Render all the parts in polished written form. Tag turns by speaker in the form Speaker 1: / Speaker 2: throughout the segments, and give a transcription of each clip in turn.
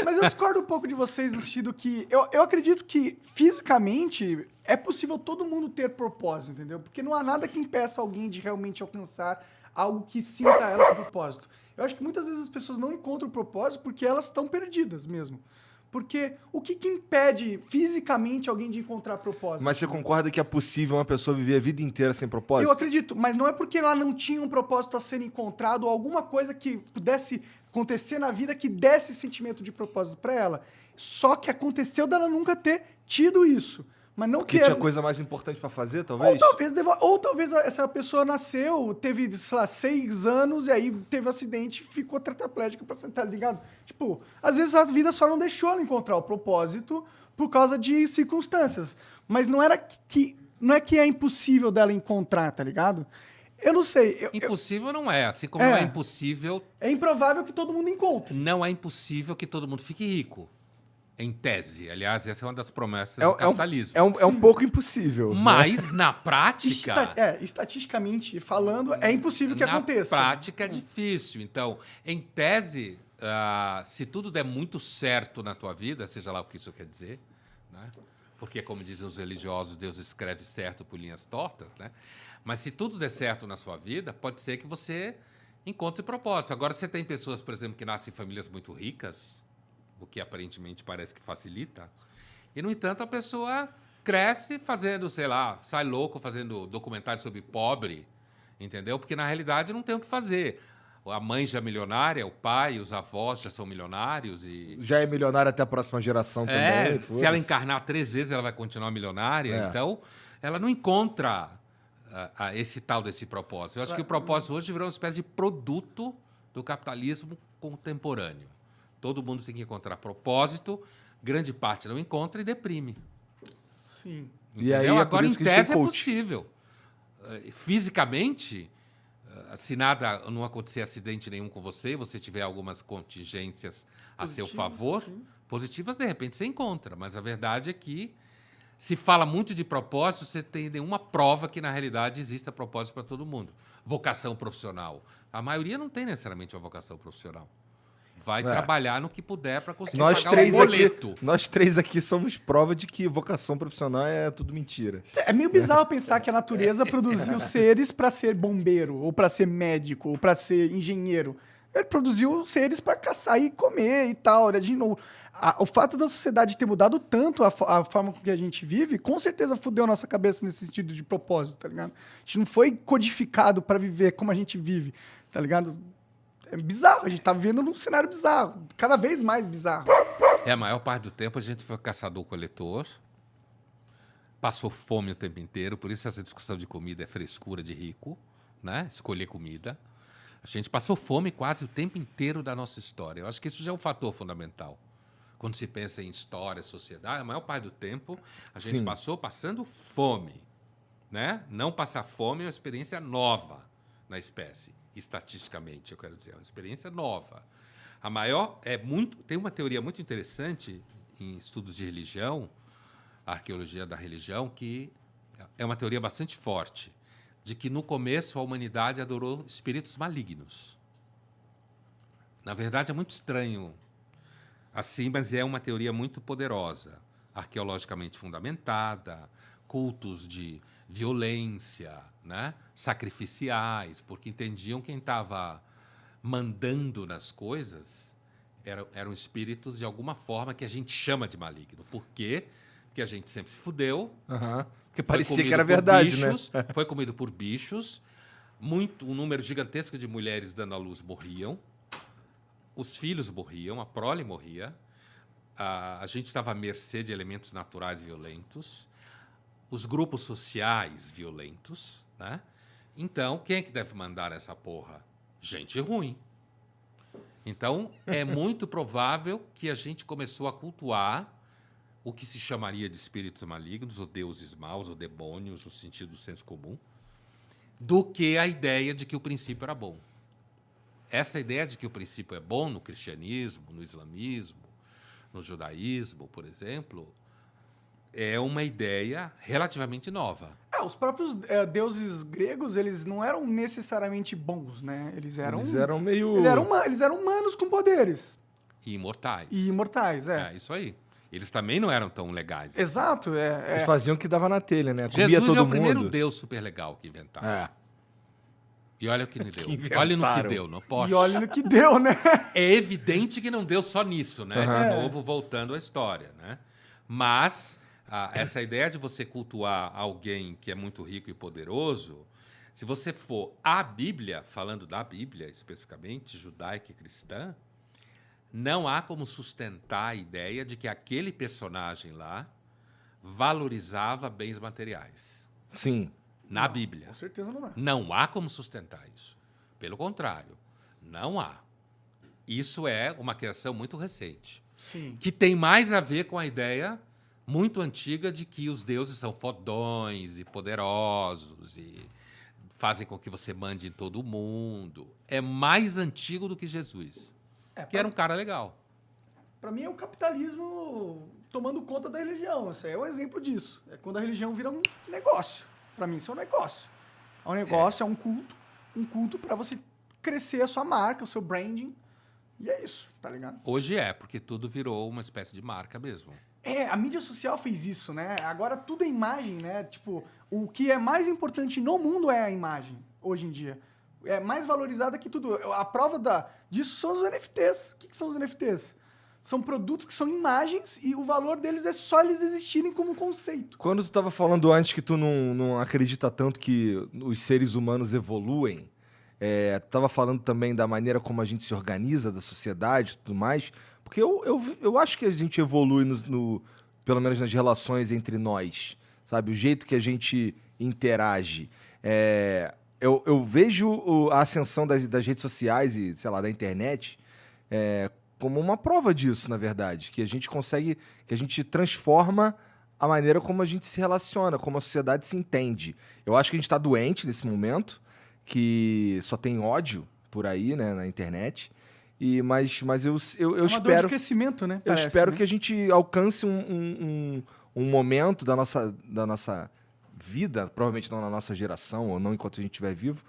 Speaker 1: Mas eu discordo um pouco de vocês no sentido que eu acredito que fisicamente é possível todo mundo ter propósito, entendeu? Porque não há nada que impeça alguém de realmente alcançar algo que sinta ela com propósito. Eu acho que muitas vezes as pessoas não encontram propósito porque elas estão perdidas mesmo. Porque o que impede fisicamente alguém de encontrar propósito?
Speaker 2: Mas você concorda que é possível uma pessoa viver a vida inteira sem propósito?
Speaker 1: Eu acredito, mas não é porque ela não tinha um propósito a ser encontrado ou alguma coisa que pudesse acontecer na vida que desse sentimento de propósito pra ela. Só que aconteceu dela nunca ter tido isso. Mas não
Speaker 2: Porque
Speaker 1: que
Speaker 2: tinha
Speaker 1: ela...
Speaker 2: coisa mais importante pra fazer,
Speaker 1: Ou
Speaker 2: talvez?
Speaker 1: talvez essa pessoa nasceu, teve, sei lá, 6 anos e aí teve um acidente e ficou tetraplégica pra sentar, ligado? Tipo, às vezes a vida só não deixou ela encontrar o propósito por causa de circunstâncias. Mas não era não é que é impossível dela encontrar, tá ligado? Eu não sei.
Speaker 3: Impossível não é, assim como não é impossível...
Speaker 1: É improvável que todo mundo encontre.
Speaker 3: Não é impossível que todo mundo fique rico. Em tese. Aliás, essa é uma das promessas do capitalismo.
Speaker 2: É um pouco impossível.
Speaker 3: Mas, na prática...
Speaker 1: Estatisticamente falando, é impossível que aconteça.
Speaker 3: Na prática é difícil. Então, em tese, se tudo der muito certo na tua vida, seja lá o que isso quer dizer, né? Porque, como dizem os religiosos, Deus escreve certo por linhas tortas, né? Mas se tudo der certo na sua vida, pode ser que você encontre propósito. Agora, você tem pessoas, por exemplo, que nascem em famílias muito ricas, o que aparentemente parece que facilita, e, no entanto, a pessoa cresce fazendo, sei lá, sai louco fazendo documentário sobre pobre, entendeu? Porque, na realidade, não tem o que fazer. A mãe já é milionária, o pai, os avós já são milionários e...
Speaker 2: Já é milionária até a próxima geração também.
Speaker 3: Se ela encarnar 3 vezes, ela vai continuar milionária. Então, ela não encontra esse tal desse propósito. Eu acho que o propósito hoje virou uma espécie de produto do capitalismo contemporâneo. Todo mundo tem que encontrar propósito, grande parte não encontra e deprime.
Speaker 1: Sim.
Speaker 3: Entendeu?
Speaker 2: E aí, é
Speaker 3: agora, em tese, é
Speaker 2: coach.
Speaker 3: possível. Fisicamente, se nada, não acontecer acidente nenhum com você, você tiver algumas contingências a seu favor, positivas, de repente você encontra. Mas a verdade é que se fala muito de propósito, você tem nenhuma prova que, na realidade, exista propósito para todo mundo. Vocação profissional. A maioria não tem necessariamente uma vocação profissional. Vai trabalhar no que puder para conseguir pagar o boleto.
Speaker 2: Nós três aqui somos prova de que vocação profissional é tudo mentira.
Speaker 1: É meio bizarro pensar que a natureza produziu seres para ser bombeiro, ou para ser médico, ou para ser engenheiro. Ele produziu seres para caçar e comer e tal. De novo, o fato da sociedade ter mudado tanto a forma com que a gente vive, com certeza fudeu a nossa cabeça nesse sentido de propósito, tá ligado? A gente não foi codificado para viver como a gente vive, tá ligado? É bizarro, a gente tá vivendo num cenário bizarro, cada vez mais bizarro.
Speaker 3: A maior parte do tempo a gente foi caçador-coletor, passou fome o tempo inteiro, por isso essa discussão de comida é frescura de rico, né? Escolher comida. A gente passou fome quase o tempo inteiro da nossa história. Eu acho que isso já é um fator fundamental. Quando se pensa em história, sociedade, a maior parte do tempo a gente passou passando fome, né? Não passar fome é uma experiência nova na espécie. Estatisticamente, eu quero dizer, é uma experiência nova. Tem uma teoria muito interessante em estudos de religião, a arqueologia da religião, que é uma teoria bastante forte, de que no começo a humanidade adorou espíritos malignos. Na verdade, é muito estranho assim, mas é uma teoria muito poderosa, arqueologicamente fundamentada, cultos de violência, né? Sacrificiais, porque entendiam quem estava mandando nas coisas eram espíritos de alguma forma que a gente chama de maligno. Por quê? Porque a gente sempre se fudeu.
Speaker 2: Porque parecia que era verdade,
Speaker 3: bichos,
Speaker 2: né?
Speaker 3: Foi comido por bichos. Um número gigantesco de mulheres dando à luz morriam. Os filhos morriam, a prole morria. A gente estava à mercê de elementos naturais violentos. Os grupos sociais violentos, né? Então, quem é que deve mandar essa porra? Gente ruim. Então, é muito provável que a gente começou a cultuar o que se chamaria de espíritos malignos, ou deuses maus, ou demônios, no sentido do senso comum, do que a ideia de que o princípio era bom. Essa ideia de que o princípio é bom no cristianismo, no islamismo, no judaísmo, por exemplo, é uma ideia relativamente nova.
Speaker 1: Os próprios deuses gregos, eles não eram necessariamente bons, né? Eles eram
Speaker 2: meio...
Speaker 1: Eles eram humanos com poderes.
Speaker 3: E imortais.
Speaker 1: e imortais,
Speaker 3: É, isso aí. Eles também não eram tão legais. assim.
Speaker 1: Exato,
Speaker 2: Eles faziam o que dava na telha, né? Comia
Speaker 3: Jesus
Speaker 2: todo
Speaker 3: é o
Speaker 2: mundo.
Speaker 3: primeiro Deus super legal que inventaram.
Speaker 2: É.
Speaker 3: E olha o que me deu.
Speaker 2: inventaram.
Speaker 3: Olha no que deu, não posso.
Speaker 1: E olha no que deu, né?
Speaker 3: É evidente que não deu só nisso, né?
Speaker 2: Aham.
Speaker 3: De novo, voltando à história, né? Mas essa ideia de você cultuar alguém que é muito rico e poderoso, se você for à Bíblia, falando da Bíblia especificamente, judaica e cristã, não há como sustentar a ideia de que aquele personagem lá valorizava bens materiais.
Speaker 2: Sim.
Speaker 3: Na Bíblia.
Speaker 1: Com certeza não dá.
Speaker 3: Não há como sustentar isso. Pelo contrário, não há. Isso é uma criação muito recente,
Speaker 1: Sim.
Speaker 3: que tem mais a ver com a ideia muito antiga de que os deuses são fodões e poderosos e fazem com que você mande em todo mundo. É mais antigo do que Jesus, que era um cara legal.
Speaker 1: Pra mim é o capitalismo tomando conta da religião. Isso aí é um exemplo disso. É quando a religião vira um negócio. Pra mim isso é um negócio. É um negócio, é um culto pra você crescer a sua marca, o seu branding. E é isso, tá ligado?
Speaker 3: Hoje é, porque tudo virou uma espécie de marca mesmo.
Speaker 1: A mídia social fez isso, né? Agora tudo é imagem, né? Tipo, o que é mais importante no mundo é a imagem, hoje em dia. É mais valorizada que tudo. A prova disso são os NFTs. O que são os NFTs? São produtos que são imagens e o valor deles é só eles existirem como conceito.
Speaker 2: Quando tu tava falando antes que tu não acredita tanto que os seres humanos evoluem, tu tava falando também da maneira como a gente se organiza, da sociedade e tudo mais, porque eu acho que a gente evolui, pelo menos nas relações entre nós, sabe? O jeito que a gente interage. Eu vejo a ascensão das redes sociais e, sei lá, da internet como uma prova disso, na verdade. Que a gente consegue, que a gente transforma a maneira como a gente se relaciona, como a sociedade se entende. Eu acho que a gente está doente nesse momento, que só tem ódio por aí, né, na internet. Mas eu
Speaker 1: Dor de
Speaker 2: espero...
Speaker 1: crescimento, né?
Speaker 2: Eu
Speaker 1: Parece,
Speaker 2: espero
Speaker 1: né?
Speaker 2: que a gente alcance um momento da nossa vida, provavelmente não na nossa geração, ou não enquanto a gente estiver vivo,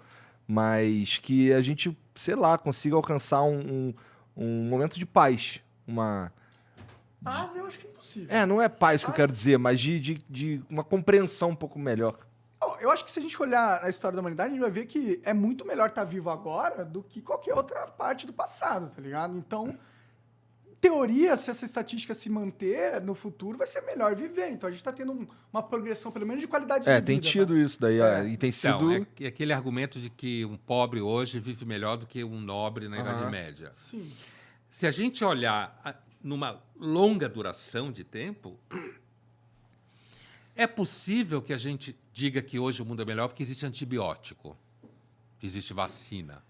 Speaker 2: mas que a gente, sei lá, consiga alcançar um momento de paz.
Speaker 1: Paz eu acho que é impossível.
Speaker 2: Não é paz que eu
Speaker 1: Paz-
Speaker 2: quero dizer, mas de uma compreensão um pouco melhor.
Speaker 1: Eu acho que se a gente olhar a história da humanidade, a gente vai ver que é muito melhor estar vivo agora do que qualquer outra parte do passado, tá ligado? Então, em teoria, se essa estatística se manter no futuro, vai ser melhor viver. Então, a gente tá tendo uma progressão, pelo menos, de qualidade de vida.
Speaker 2: Tem tido
Speaker 1: tá?
Speaker 2: isso daí, e tem sido...
Speaker 3: Então, é aquele argumento de que um pobre hoje vive melhor do que um nobre na Idade
Speaker 2: Aham.
Speaker 3: Média.
Speaker 1: Sim.
Speaker 3: Se a gente olhar numa longa duração de tempo, é possível que a gente diga que hoje o mundo é melhor porque existe antibiótico, existe vacina.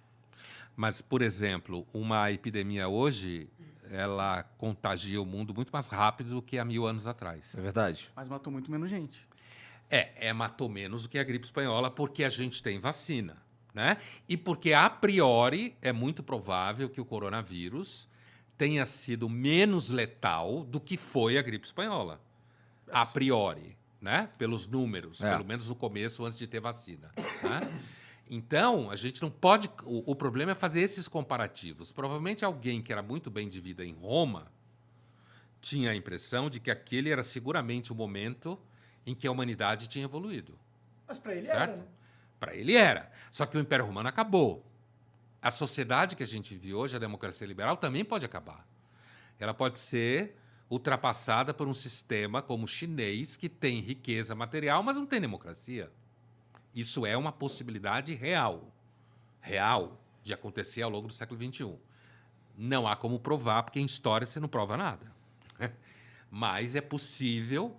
Speaker 3: Mas, por exemplo, uma epidemia hoje, ela contagia o mundo muito mais rápido do que há 1000 anos atrás.
Speaker 2: É verdade.
Speaker 1: Mas matou muito menos gente.
Speaker 3: Matou menos do que a gripe espanhola porque a gente tem vacina, né? E porque, a priori, é muito provável que o coronavírus tenha sido menos letal do que foi a gripe espanhola. A priori, né? Pelos números, pelo menos no começo, antes de ter vacina. Né? Então, a gente não pode... O problema é fazer esses comparativos. Provavelmente alguém que era muito bem de vida em Roma tinha a impressão de que aquele era seguramente o momento em que a humanidade tinha evoluído.
Speaker 1: Mas pra ele
Speaker 3: Certo?
Speaker 1: era, né?
Speaker 3: Para ele era. Só que o Império Romano acabou. A sociedade que a gente vive hoje, a democracia liberal, também pode acabar. Ela pode ser ultrapassada por um sistema como o chinês, que tem riqueza material, mas não tem democracia. Isso é uma possibilidade real de acontecer ao longo do século XXI. Não há como provar, porque em história você não prova nada. Mas é possível.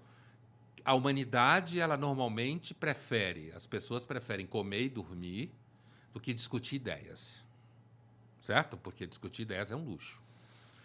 Speaker 3: A humanidade, ela normalmente as pessoas preferem comer e dormir do que discutir ideias. Certo? Porque discutir ideias é um luxo.